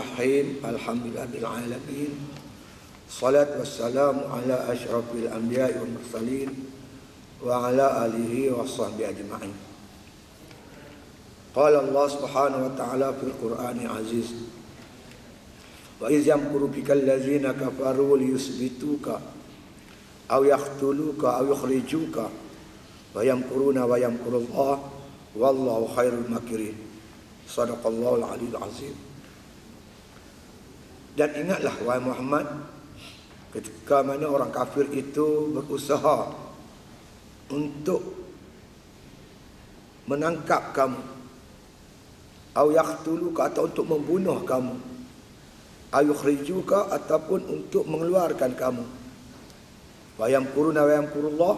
Bismillahirrahmanirrahim. Alhamdulillahil alamin. Salatu wassalamu ala asyrafil anbiya'i wal mursalin wa ala alihi wa sahbihi ajma'in. Qala Allah Subhanahu wa ta'ala fil Qur'anil Aziz. Wa iz yamkuru bikal ladzina kafaru liyusbituka aw yaqtuluka aw yukhrijuka wa yamkuruna wa yamkurullah wallahu khairul makirin. Shadaqallahul aliyyul azim. Dan ingatlah wahai Muhammad, ketika mana orang kafir itu berusaha untuk menangkap kamu, au yaqtuluka, atau untuk membunuh kamu, au yukhrijuka, ataupun untuk mengeluarkan kamu. Wa yamkuruna wa yamkurullah,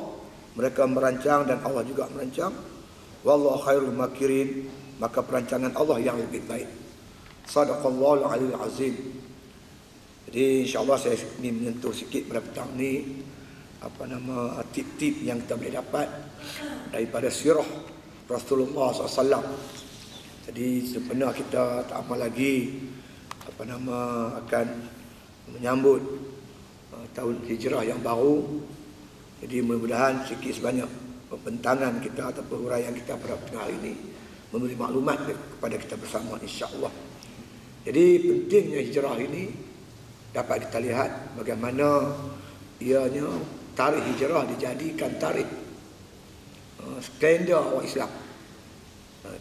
mereka merancang dan Allah juga merancang. Wallahu khairul makirin, maka perancangan Allah yang lebih baik. Shadaqallahul aliyyul azim. Jadi insya-Allah saya ini menyentuh sikit pada petang ni tip-tip yang kita boleh dapat daripada sirah Rasulullah SAW. Jadi sebenarnya kita tak amal lagi akan menyambut tahun hijrah yang baru. Jadi mudah-mudahan sikit sebanyak pembentangan kita atau perhuraian kita pada petang hari ini memberi maklumat kepada kita bersama, insya-Allah. Jadi pentingnya hijrah ini dapat kita lihat bagaimana ianya tarikh hijrah dijadikan tarikh kalender orang Islam.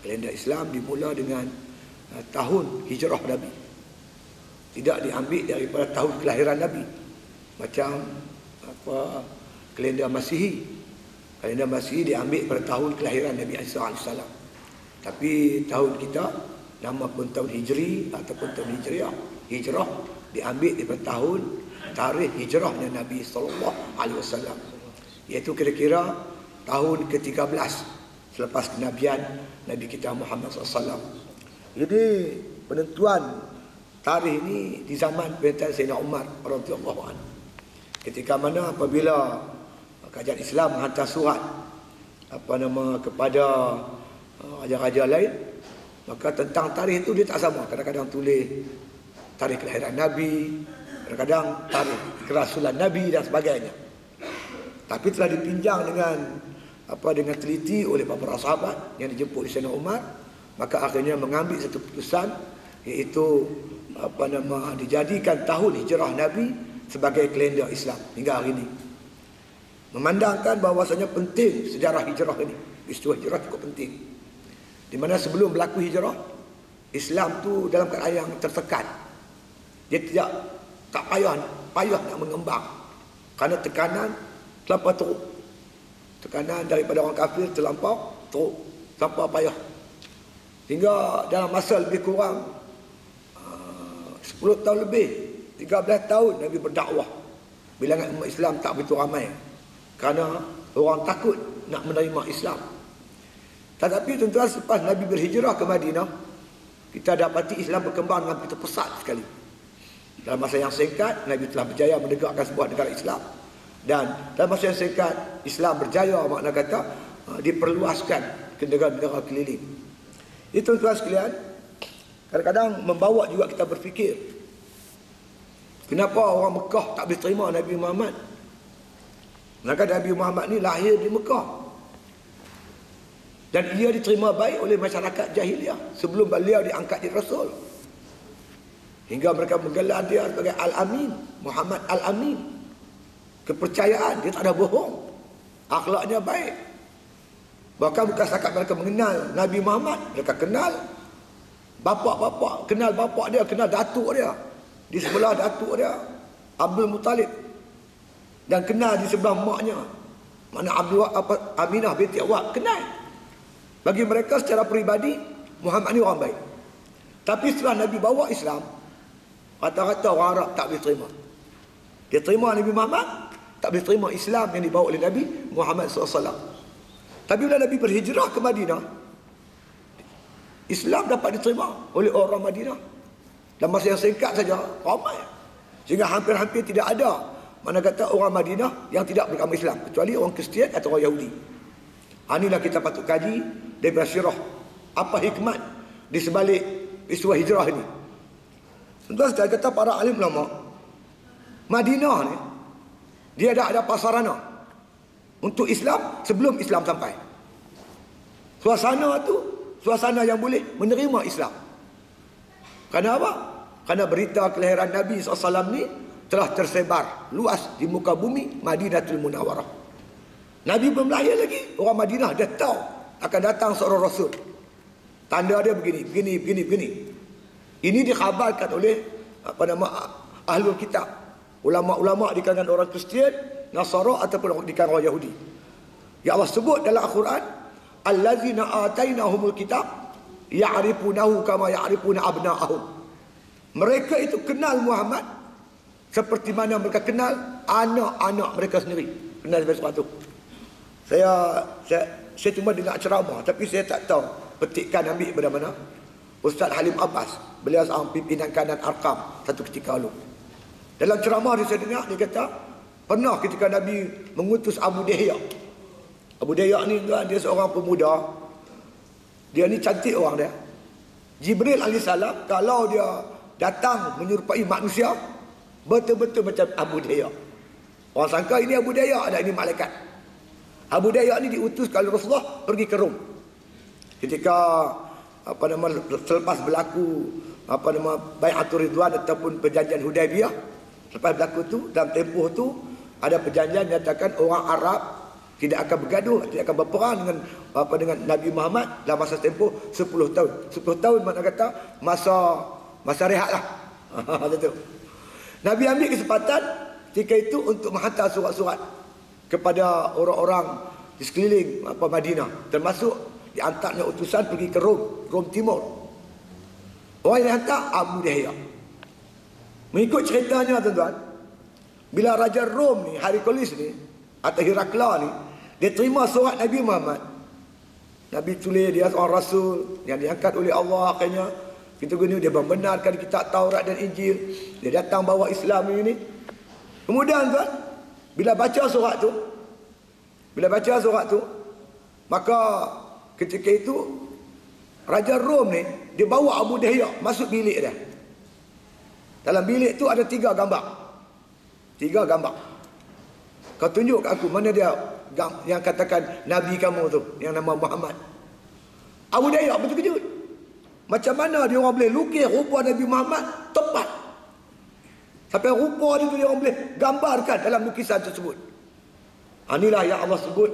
Kalender Islam dimula dengan tahun hijrah Nabi. Tidak diambil daripada tahun kelahiran Nabi. Macam kalender Masihi. Kalender Masihi diambil pada tahun kelahiran Nabi Isa AS. Tapi tahun kita, nama pun tahun Hijri ataupun tahun Hijriah, hijrah diambil daripada tahun tarikh hijrah Nabi sallallahu alaihi wasallam, iaitu kira-kira tahun ke-13 selepas kenabian Nabi kita Muhammad SAW. Jadi penentuan tarikh ini di zaman pemerintahan Sayyidina Umar radhiyallahu anhu. Ketika mana apabila kerajaan Islam menghantar surat kepada raja-raja lain, maka tentang tarikh itu dia tak sama. Kadang-kadang tulis tarikh kelahiran Nabi, kadang-kadang tarikh kerasulan Nabi dan sebagainya. Tapi telah dipinjang dengan teliti oleh para sahabat yang dijemput di Sayyidina Umar, maka akhirnya mengambil satu keputusan, iaitu dijadikan tahun hijrah Nabi sebagai kalender Islam hingga hari ini. Memandangkan bahawasanya penting sejarah hijrah ini. Peristiwa hijrah cukup penting. Di mana sebelum berlaku hijrah, Islam tu dalam keadaan yang tertekan. Dia tak payah nak mengembang kerana tekanan terlampau teruk. Tekanan daripada orang kafir terlampau teruk, terlampau payah. Hingga dalam masa lebih kurang 10 tahun lebih, 13 tahun Nabi berdakwah. Bilangan umat Islam tak begitu ramai kerana orang takut nak menerima Islam. Tetapi tuan-tuan, selepas Nabi berhijrah ke Madinah, kita dapati Islam berkembang dengan begitu pesat sekali. Dalam masa yang singkat, Nabi telah berjaya menegakkan sebuah negara Islam. Dan dalam masa yang singkat, Islam berjaya, makna kata diperluaskan ke negara-negara keliling. Itu tuan-tuan sekalian, kadang-kadang membawa juga kita berfikir, kenapa orang Mekah tak boleh terima Nabi Muhammad? Maka Nabi Muhammad ni lahir di Mekah, dan ia diterima baik oleh masyarakat jahiliah sebelum beliau diangkat jadi Rasul. Hingga mereka menggelar dia sebagai Al-Amin, Muhammad Al-Amin. Kepercayaan, dia tak ada bohong. Akhlaknya baik. Bahkan bukan setakat mereka mengenal Nabi Muhammad, mereka kenal bapa-bapa, kenal bapa dia, kenal datuk dia. Di sebelah datuk dia, Abdul Muttalib. Dan kenal di sebelah maknya, mana Aminah binti Wahab, kenal. Bagi mereka secara peribadi, Muhammad ni orang baik. Tapi setelah Nabi bawa Islam, rata-rata orang Arab tak boleh terima. Dia terima Nabi Muhammad, tak boleh terima Islam yang dibawa oleh Nabi Muhammad SAW. Tapi bila Nabi berhijrah ke Madinah, Islam dapat diterima oleh orang Madinah. Dalam masa yang singkat saja, ramai. Sehingga hampir-hampir tidak ada, mana kata orang Madinah yang tidak beragama Islam, kecuali orang Kristian atau orang Yahudi. Inilah kita patut kaji daripada sirah. Apa hikmat di sebalik peristiwa hijrah ini? Tuan-tuan sekalian, kata para alim ulama, Madinah ni dia dah ada pasarana untuk Islam sebelum Islam sampai. Suasana tu suasana yang boleh menerima Islam. Kerana apa? Kerana berita kelahiran Nabi SAW ni telah tersebar luas di muka bumi Madinatul Munawwarah. Nabi belum lahir lagi, orang Madinah dah tahu akan datang seorang Rasul. Tanda dia begini. Ini dikhabarkan oleh Ahlul Kitab, ulama-ulama di kalangan orang Kristian, Nasara ataupun di kalangan orang Yahudi. Ya Allah sebut dalam Al-Quran, allazina atainahumul kitab ya'rifunahu kama ya'rifuna abna'ahum. Mereka itu kenal Muhammad seperti mana mereka kenal anak-anak mereka sendiri. Kenal sesuatu. Saya cuma dengar ceramah, tapi saya tak tahu petikan ambil pada mana. Ustaz Halim Abbas, beliau seorang pimpinan kanan Arkam satu ketika lalu. Dalam ceramah dia saya dengar, dia kata pernah ketika Nabi mengutus Abu Dihya. Abu Dihya ni dia seorang pemuda. Dia ni cantik orang dia. Jibril AS kalau dia datang menyerupai manusia, betul-betul macam Abu Dihya. Orang sangka ini Abu Dihya, ada ini malaikat. Abu Dihya ni diutuskan oleh Rasulullah pergi ke Rom. Ketika selepas berlaku Bai'atul Ridwan ataupun perjanjian Hudaibiyah, selepas berlaku tu, dalam tempoh tu ada perjanjian nyatakan orang Arab tidak akan bergaduh, tidak akan berperang dengan Nabi Muhammad dalam masa tempoh 10 tahun. 10 tahun makna kata masa rehat lah. Nabi ambil kesempatan ketika itu untuk menghantar surat-surat kepada orang-orang di sekeliling Madinah, termasuk di antaranya utusan pergi ke Rom Timur. Orang yang hantar Abu Dihya. Mengikut ceritanya tuan-tuan, bila Raja Rom ni, Hercules ni atau Herakla ni, dia terima surat Nabi Muhammad. Nabi tulis dia seorang rasul yang diangkat oleh Allah. Akhirnya kita guna dia membenarkan kitab Taurat dan Injil. Dia datang bawa Islam ini. Kemudian tuan, bila baca surat tu, maka ketika itu Raja Rom ni dia bawa Abu Dihya masuk bilik dia. Dalam bilik tu ada 3 gambar. 3 gambar. Kau tunjuk kat aku mana dia yang katakan Nabi kamu tu, yang nama Muhammad. Abu Dihya betul kejut. Macam mana dia orang boleh lukis rupa Nabi Muhammad tepat. Sampai rupa dia tu dia orang boleh gambarkan dalam lukisan tersebut. Inilah yang Allah sebut,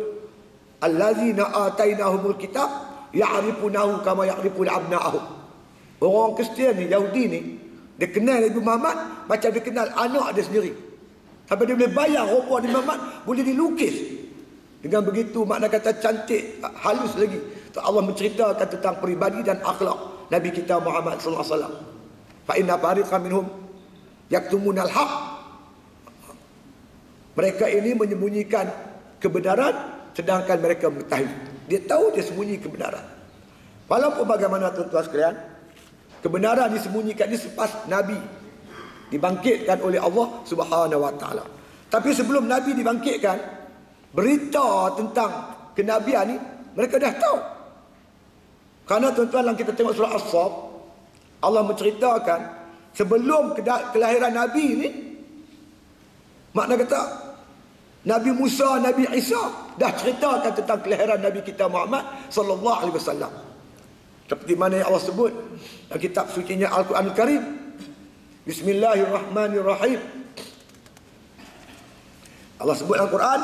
allazina atainahumul kitab ya'rifunahu kama ya'rifuna abna'ahum. Orang Kristian ni, Yahudi ni, dia kenal Nabi Muhammad macam dia kenal anak dia sendiri. Sampai dia boleh bayang rupa Nabi Muhammad boleh dilukis. Dengan begitu makna kata cantik, halus lagi. Allah menceritakan tentang peribadi dan akhlak Nabi kita Muhammad sallallahu alaihi wasallam. Fa inna fariqan minhum yaktumunal haq. Mereka ini menyembunyikan kebenaran sedangkan mereka mengetahui. Dia tahu dia sembunyi kebenaran. Walaupun bagaimana tuan-tuan sekalian, kebenaran disembunyikan ini selepas Nabi dibangkitkan oleh Allah Subhanahu wa taala. Tapi sebelum Nabi dibangkitkan, berita tentang kenabian ni mereka dah tahu. Karena tuan-tuan, kita tengok surah As-Saff, Allah menceritakan sebelum kelahiran Nabi ni, makna kata Nabi Musa, Nabi Isa dah ceritakan tentang kelahiran Nabi kita Muhammad sallallahu alaihi wasallam. Seperti mana yang Allah sebut dalam kitab sucinya Al-Quran Al-Karim. Bismillahirrahmanirrahim. Allah sebut dalam Al-Quran,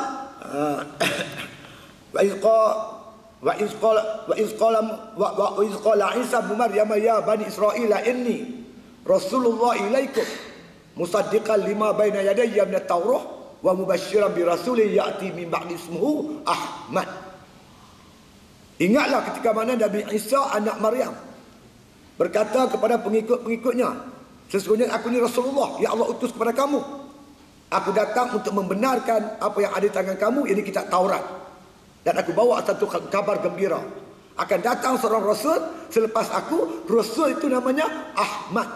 wa iz qala Isa bin Maryam ya bani Israil inni rasulullah ilaikum musaddiqan lima baina yadayya min at-taurah wa mubasysyiran bi rasulin ya'ti min ba'di ismuhu Ahmad. Ingatlah ketika mana Nabi Isa anak Maryam berkata kepada pengikut-pengikutnya, sesungguhnya aku ni Rasulullah yang Allah utus kepada kamu. Aku datang untuk membenarkan apa yang ada di tangan kamu, ini kitab Taurat. Dan aku bawa satu kabar gembira. Akan datang seorang Rasul selepas aku. Rasul itu namanya Ahmad.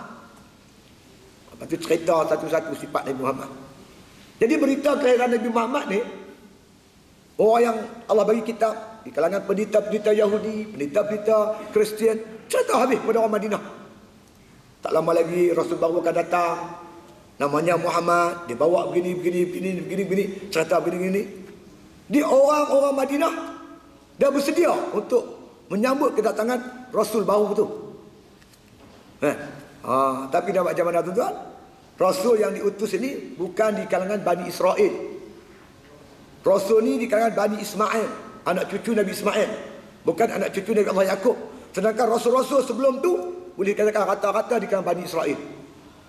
Lepas itu cerita satu-satu sifat Nabi Muhammad. Jadi berita kelahiran Nabi Muhammad ni, orang yang Allah bagi kitab di kalangan pendeta-pendeta Yahudi, pendeta-pendeta Kristian, cerita habis kepada orang Madinah. Tak lama lagi Rasul baru akan datang. Namanya Muhammad. Dia bawa begini. Cerita begini. Di orang-orang Madinah dah bersedia untuk menyambut kedatangan Rasul baru tu. Tapi dah macam mana tuan-tuan? Rasul yang diutus ini bukan di kalangan Bani Israel. Rasul ni di kalangan Bani Ismail, anak cucu Nabi Ismail, bukan anak cucu Nabi Allah Yaqub. Sedangkan Rasul-Rasul sebelum tu boleh dikatakan rata-rata di kalangan Bani Israel.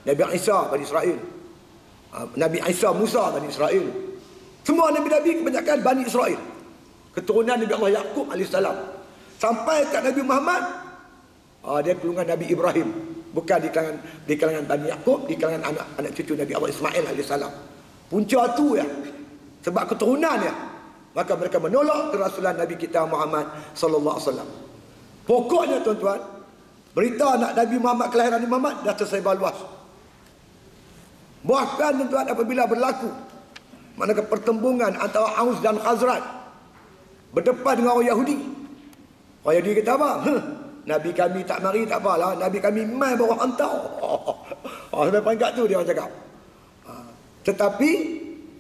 Nabi Isa Bani Israel, Nabi Isa Musa Bani Israel. Semua Nabi-Nabi kebanyakan Bani Israel, keturunan Nabi Allah Yaqub AS. Sampai kat Nabi Muhammad, dia keturunan Nabi Ibrahim, bukan di kalangan Bani Yaqub, di kalangan anak cucu Nabi Allah Ismail AS. Punca tu ya, sebab keturunan ya, maka mereka menolak kerasulan Nabi kita Muhammad sallallahu alaihi wasallam. Pokoknya tuan-tuan, berita anak Nabi Muhammad, kelahiran Nabi Muhammad dah tersebar luas. Bahkan tuan-tuan, apabila berlaku manakah pertembungan antara Aus dan Khazraj berdepan dengan orang Yahudi, orang Yahudi kata apa? Nabi kami tak mari, tak apalah, Nabi kami mai bawa hantar. Sampai peringkat tu dia orang cakap. Tetapi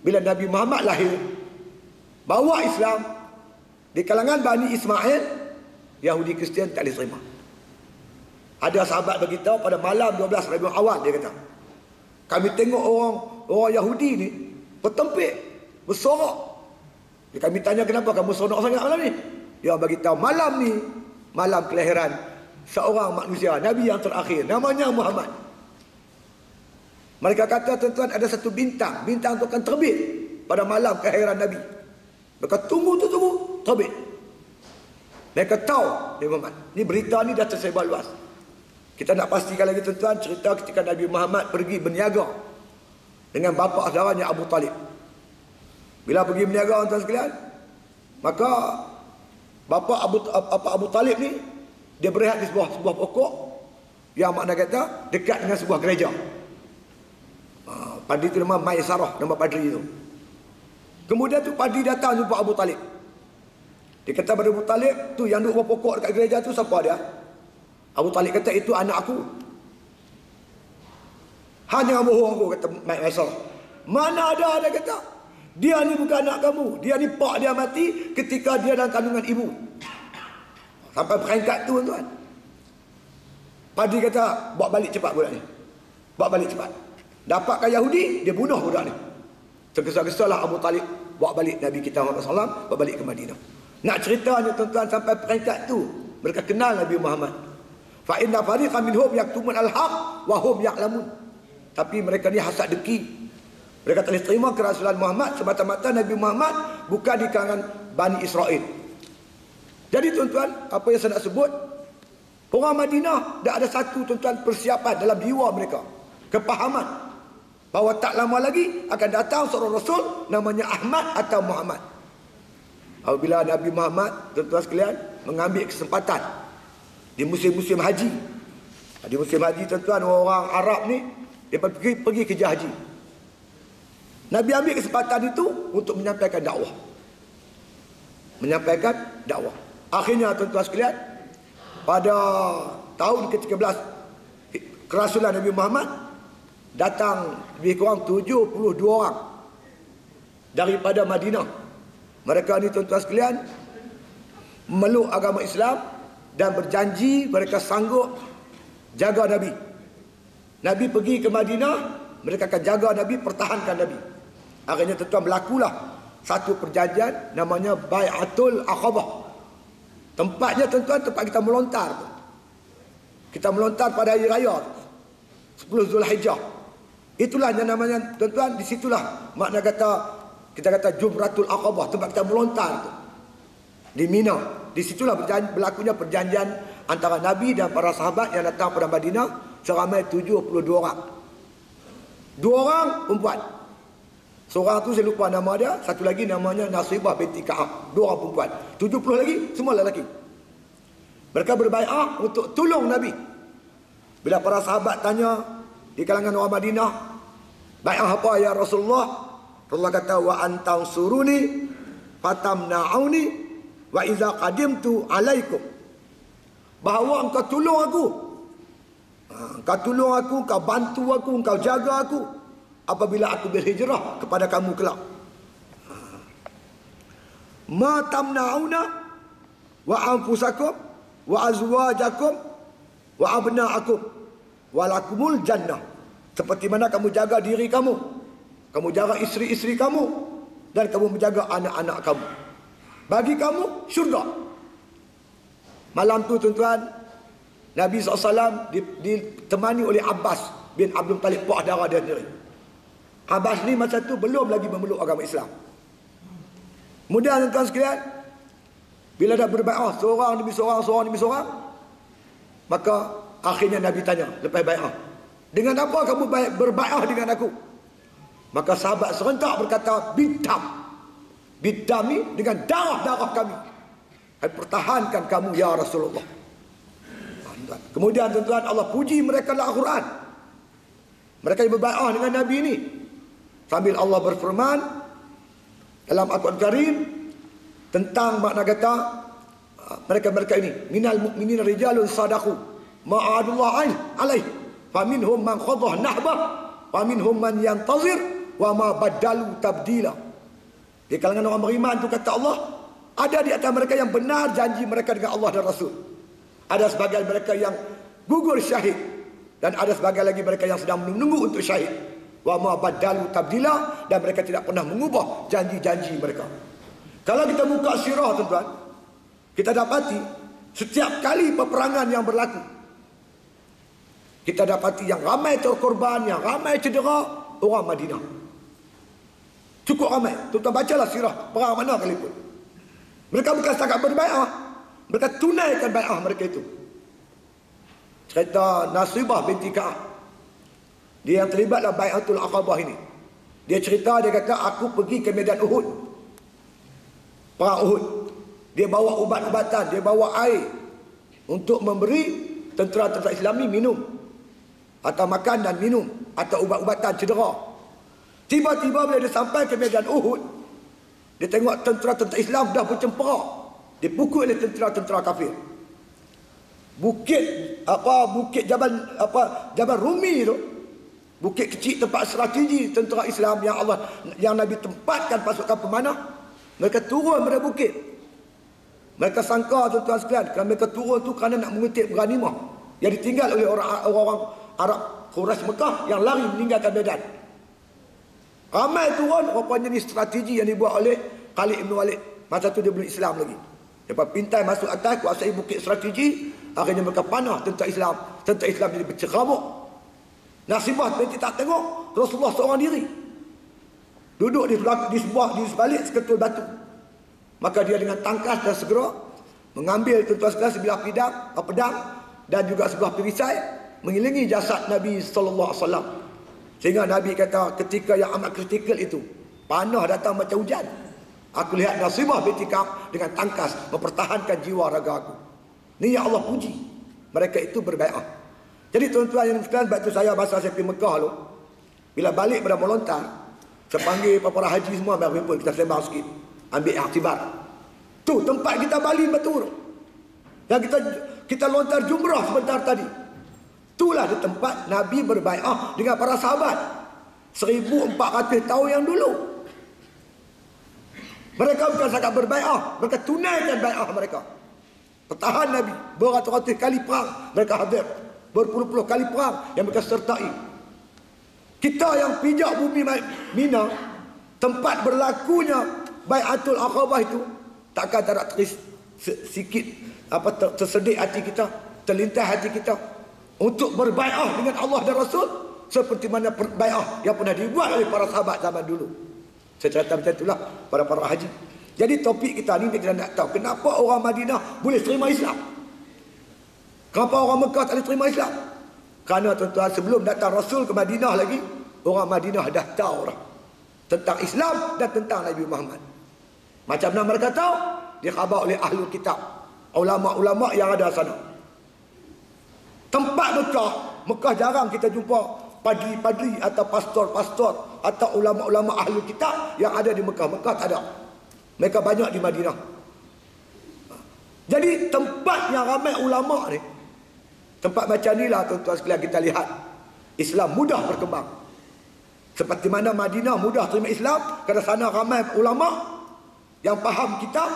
bila Nabi Muhammad lahir, bawa Islam di kalangan Bani Ismail, Yahudi Kristian tak boleh terima. Ada sahabat beritahu pada malam 12 Rabiul Awal, dia kata, kami tengok orang Yahudi ni bertempik, bersorak. Kami tanya, kenapa kamu seronok sangat malam ni? Dia beritahu, malam ni malam kelahiran seorang manusia, Nabi yang terakhir, namanya Muhammad. Mereka kata tuan-tuan, ada satu bintang tu akan terbit pada malam kelahiran Nabi. Mereka tunggu, terbit. Mereka tahu Nabi Muhammad. Ini berita ni dah tersebar luas. Kita nak pastikan lagi tuan-tuan, cerita ketika Nabi Muhammad pergi berniaga dengan bapa saudaranya Abu Talib. Bila pergi berniaga tuan sekalian, maka bapa Abu Talib ni dia berehat di sebuah pokok yang makna kata dekat dengan sebuah gereja. Padi itu nama Maisarah, nama padri itu. Kemudian tu padi datang jumpa Abu Talib. Dia kata pada Abu Talib, tu yang duduk bawah pokok dekat gereja tu siapa dia? Abu Talib kata, itu anak aku. Hanya bohong aku, kata Maisarah. Mana ada, dia kata. Dia ni bukan anak kamu. Dia ni pak dia mati ketika dia dalam kandungan ibu. Sampai peringkat tu tuan. Padi kata, bawa balik cepat budak ni. Bawa balik cepat. Dapatkan Yahudi, dia bunuh budak ni. Tergesa-gesalah Abu Talib bawa balik Nabi kita Muhammad SAW, bawa balik ke Madinah. Nak ceritanya tuan-tuan, sampai peringkat tu mereka kenal Nabi Muhammad. Fa inna fariqan minhum yaktumun al-haq wa hum ya'lamun. Tapi mereka ni hasad dengki. Mereka tak boleh terima kerasulan Muhammad semata-mata Nabi Muhammad bukan di kalangan Bani Israel. Jadi tuan-tuan, apa yang saya nak sebut, orang Madinah dah ada satu tuan-tuan persiapan dalam jiwa mereka, kepahaman bahawa tak lama lagi akan datang seorang Rasul namanya Ahmad atau Muhammad. Apabila Nabi Muhammad, tuan-tuan sekalian, mengambil kesempatan di musim-musim haji. Di musim haji tuan-tuan, orang Arab ni dia pergi kerja haji. Nabi ambil kesempatan itu untuk menyampaikan dakwah. Akhirnya tuan-tuan sekalian, pada tahun ke-13 kerasulan Nabi Muhammad, datang lebih kurang 72 orang daripada Madinah. Mereka ni tuan-tuan sekalian memeluk agama Islam dan berjanji mereka sanggup jaga Nabi. Nabi pergi ke Madinah, mereka akan jaga Nabi, pertahankan Nabi. Akhirnya tuan-tuan berlakulah satu perjanjian namanya Bai'atul Aqabah. Tempatnya tuan-tuan, tempat kita melontar. Kita melontar pada hari raya 10 Zulhijjah. Itulah yang namanya tuan-tuan, disitulah makna kata, kita kata Jumratul Aqabah, tempat kita melontar tu. Di Mina. Disitulah berlakunya perjanjian antara Nabi dan para sahabat yang datang pada Madinah, seramai 72 orang. 2 orang perempuan. Seorang tu saya lupa nama dia, satu lagi namanya Nasibah binti Ka'ab. 2 orang perempuan. 70 lagi semua lelaki. Mereka berbaiat untuk tolong Nabi. Bila para sahabat tanya di kalangan orang Madinah, baiat apa ya Rasulullah? Rasulullah kata, wa antang suruni fatamna'uni wa iza qadimtu alaikum. Bahawa engkau tolong aku Kau tolong aku, kau bantu aku, kau jaga aku apabila aku berhijrah kepada kamu kelak. Ma tamna'una wa anfusakum wa azwajakum wa abna'akum walakumul jannah. Seperti mana kamu jaga diri kamu, kamu jaga isteri-isteri kamu, dan kamu menjaga anak-anak kamu. Bagi kamu syurga. Malam tu tuan-tuan, Nabi SAW ditemani oleh Abbas bin Abdul Talib, puak darah dia sendiri. Abbas ni masa tu belum lagi memeluk agama Islam. Kemudian tuan-tuan sekalian, bila dah berbai'ah seorang demi seorang, seorang demi seorang, maka akhirnya Nabi tanya lepas bai'ah, dengan apa kamu berbai'ah dengan aku? Maka sahabat serentak berkata, bidam. Bidam ni dengan darah-darah kami. Kami pertahankan kamu ya Rasulullah. Kemudian tuan-tuan, Allah puji mereka dalam Al-Quran. Mereka yang berbai'ah dengan Nabi ini. Sambil Allah berfirman dalam Al-Quran Karim tentang makna kata mereka-mereka ini, minal mu'minin rijalun sadaqu ma'adullah alaih faminhum man khadah nahbah faminhum man yantazir wa ma badalu tabdila. Di kalangan orang beriman tu kata Allah, ada di antara mereka yang benar janji mereka dengan Allah dan Rasul. Ada sebagian mereka yang gugur syahid, dan ada sebagian lagi mereka yang sedang menunggu untuk syahid. Wa ma badalu tabdila, dan mereka tidak pernah mengubah janji-janji mereka. Kalau kita buka sirah tuan-tuan, kita dapati setiap kali peperangan yang berlaku, kita dapati yang ramai terkorban, yang ramai cedera, orang Madinah. Cukup ramai. Tuan-tuan bacalah sirah perang mana kali pun. Mereka bukan setakat berbai'ah, mereka tunaikan bai'ah mereka itu. Cerita Nasibah binti Ka'ab, dia yang terlibat dalam bai'atul Aqabah ini. Dia cerita, dia kata, aku pergi ke medan Uhud, perang Uhud. Dia bawa ubat-ubatan, dia bawa air untuk memberi tentera-tentera Islam ni minum, atau makan dan minum, atau ubat-ubatan cedera. Tiba-tiba bila dia sampai ke medan Uhud, dia tengok tentera-tentera Islam dah bercempera, dipukul oleh tentera-tentera kafir. Bukit Jabal Rumi tu, bukit kecil tempat strategi tentera Islam yang Nabi tempatkan pasukan pemanah, mereka turun pada bukit. Mereka sangka tuan-tuan sekalian, kerana mereka turun tu kerana nak mengutip ghanimah yang ditinggal oleh orang-orang Arab Quraisy Mekah yang lari meninggalkan medan. Ramai turun, rupanya ni strategi yang dibuat oleh Khalid bin Walid. Masa tu dia belum Islam lagi. Lepas pintai masuk atas, kuasai bukit strategi, akhirnya mereka panah tentera Islam. Tentera Islam jadi berceramuk. Nasibah mereka tak tengok Rasulullah seorang diri, duduk di sebalik seketul batu. Maka dia dengan tangkas dan segera mengambil tuan-tuan sekalian sebilah pedang dan juga sebilah perisai, mengiringi jasad Nabi sallallahu alaihi wasallam. Sehingga Nabi kata ketika yang amat kritikal itu, panah datang macam hujan, aku lihat Nasibah binti Ka'ab dengan tangkas mempertahankan jiwa raga aku. Ni yang Allah puji, mereka itu berbai'ah. Jadi tuan-tuan yang sekalian, sebab itu saya masa saya pergi Mekah tu, bila balik pada melontar, saya panggil para haji semua, biar kumpul, kita sembang sikit, ambil iktibar. Tu tempat kita balik betul, yang kita lontar jumrah sebentar tadi. Itulah di tempat Nabi berbai'ah dengan para sahabat 1400 tahun yang dulu. Mereka bukan sangat berbai'ah, mereka tunaikan bai'ah mereka. Pertahan Nabi, beratus-ratus kali perang mereka hadir, berpuluh-puluh kali perang yang mereka sertai. Kita yang pijak bumi Mina, tempat berlakunya bai'atul Aqabah itu, takkan tak ada sikit tersedik hati kita, terlintas hati kita untuk berbai'ah dengan Allah dan Rasul seperti mana bai'ah yang pernah dibuat oleh para sahabat zaman dulu. Saya cerita macam itulah pada para haji. Jadi topik kita ni kita nak tahu kenapa orang Madinah boleh terima Islam, kenapa orang Mekah tak boleh terima Islam. Kerana tuan-tuan, sebelum datang Rasul ke Madinah lagi, orang Madinah dah tahu dah tentang Islam dan tentang Nabi Muhammad. Macam mana mereka tahu? Dia khabar oleh ahlul kitab, ulama-ulama yang ada sana. Tempat Mekah jarang kita jumpa padri-padri atau pastor-pastor atau ulama-ulama ahli kitab yang ada di Mekah. Mekah tak ada. Mereka banyak di Madinah. Jadi tempat yang ramai ulama ni, Tempat macam inilah tuan-tuan sekalian kita lihat Islam mudah berkembang. Seperti mana Madinah mudah terima Islam kerana sana ramai ulama yang faham kitab.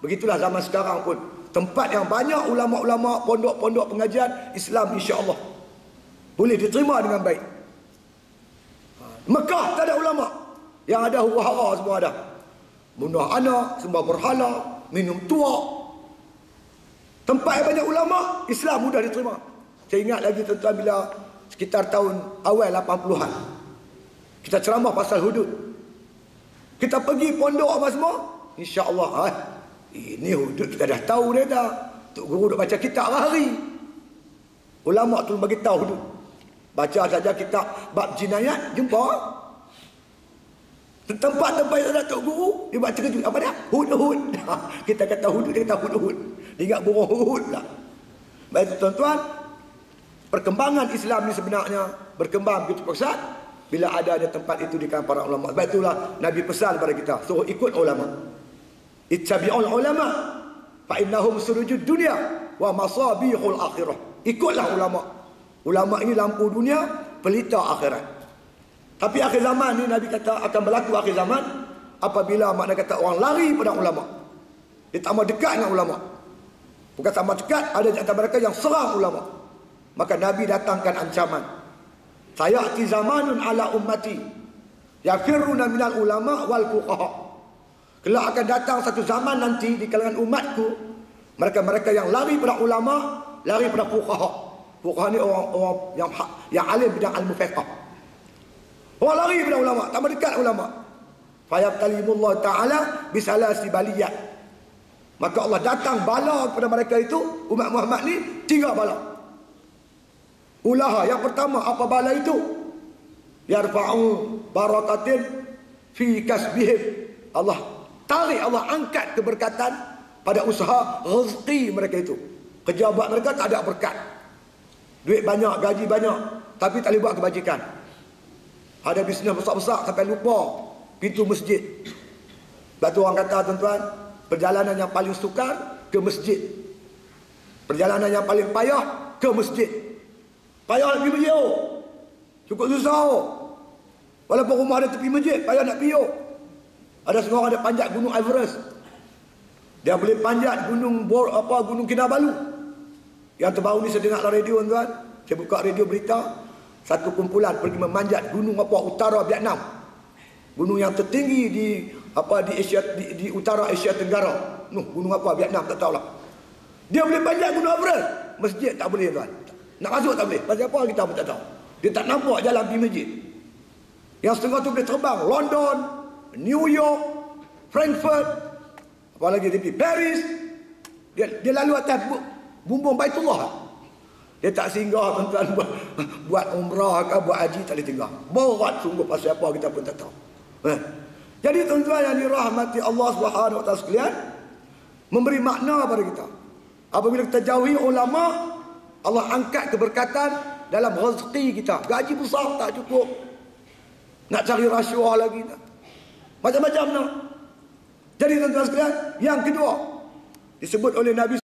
Begitulah zaman sekarang pun, tempat yang banyak ulama-ulama, pondok-pondok pengajian Islam, insya-Allah boleh diterima dengan baik. Mekah tak ada ulama, yang ada huru-hara semua ada. Bunuh anak, sembah berhala, minum tuak. Tempat yang banyak ulama, Islam mudah diterima. Saya ingat lagi tuan-tuan bila sekitar tahun awal 80-an. Kita ceramah pasal hudud. Kita pergi pondok apa semua, insya-Allah ini hudud kita dah tahu dah dah. Tok guru duk baca kitab hari. Ulama tu bagi tahu hudud. Baca saja kitab bab jinayat, jumpa. Tempat-tempat yang ada tok guru, dia buat terkejut. Apa dia? Hud-hud. Kita kata hudud, dia kata hud-hud. Dia ingat burung hud pula. Baik tuan-tuan, perkembangan Islam ni sebenarnya berkembang begitu pesat bila adanya tempat itu di kalangan para ulama. Sebab itulah Nabi pesan kepada kita, suruh ikut ulama. Ittabi'ul ulama fa innahum surujud dunya wa masabihul akhirah. Ikutlah ulama. Ulama ini lampu dunia, pelita akhirat. Tapi akhir zaman ni Nabi kata akan berlaku akhir zaman apabila makna kata orang lari pada ulama. Dia tak mau dekat dengan ulama. Bukan sama dekat, ada di antara mereka yang serang ulama. Maka Nabi datangkan ancaman. Sayati zamanun ala ummati yafirruna minal ulama wal fuqaha. Kelak akan datang satu zaman nanti di kalangan umatku, mereka-mereka yang lari pada ulama, lari pada fuqaha. Fuqaha ni orang yang alim bidang al-mufiqah. Orang lari pada ulama, tak mendekat ulama. Fayabtalimullah ta'ala bisalasi baliyat. Maka Allah datang bala kepada mereka itu, umat Muhammad ni 3 bala. Ulaha yang pertama, apa bala itu? Yarfa'u barakatin fi kasbihim. Allah tarik, Allah angkat keberkatan pada usaha rezeki mereka itu. Kerja buat mereka tak ada berkat. Duit banyak, gaji banyak, tapi tak boleh buat kebajikan. Ada bisnes besar-besar sampai lupa pintu masjid. Sebab tu orang kata tuan-tuan, perjalanan yang paling sukar ke masjid. Perjalanan yang paling payah ke masjid. Payah nak pergi masjid. Cukup susah. Walaupun rumah ada tepi masjid, payah nak pergi. Ada seorang ada panjat gunung Everest. Dia boleh panjat gunung Gunung Kinabalu. Yang terbaru ni saya dengar dalam radio tuan-tuan. Saya buka radio berita, satu kumpulan pergi memanjat gunung utara Vietnam. Gunung yang tertinggi di Asia, di utara Asia Tenggara. Gunung apa Vietnam tak tahulah. Dia boleh panjat gunung Everest. Masjid tak boleh tuan. Nak masuk tak boleh. Pasal apa kita pun tak tahu. Dia tak nampak jalan pergi masjid. Yang setengah tu boleh terbang London, New York, Frankfurt, apalagi dia pergi Paris. Dia lalu atas bumbung Baitullah. Dia tak singgah tuan-tuan buat umrah ke buat haji, tak boleh tinggal. Berat sungguh, pasal apa kita pun tak tahu. Jadi tuan-tuan yang dirahmati Allah Subhanahu wa taala sekalian, memberi makna pada kita. Apabila kita jauhi ulama, Allah angkat keberkatan dalam rezeki kita. Gaji besar tak cukup. Nak cari rasuah lagi tak. Macam-macam nak. Jadi tuan-tuan sekalian, yang kedua disebut oleh Nabi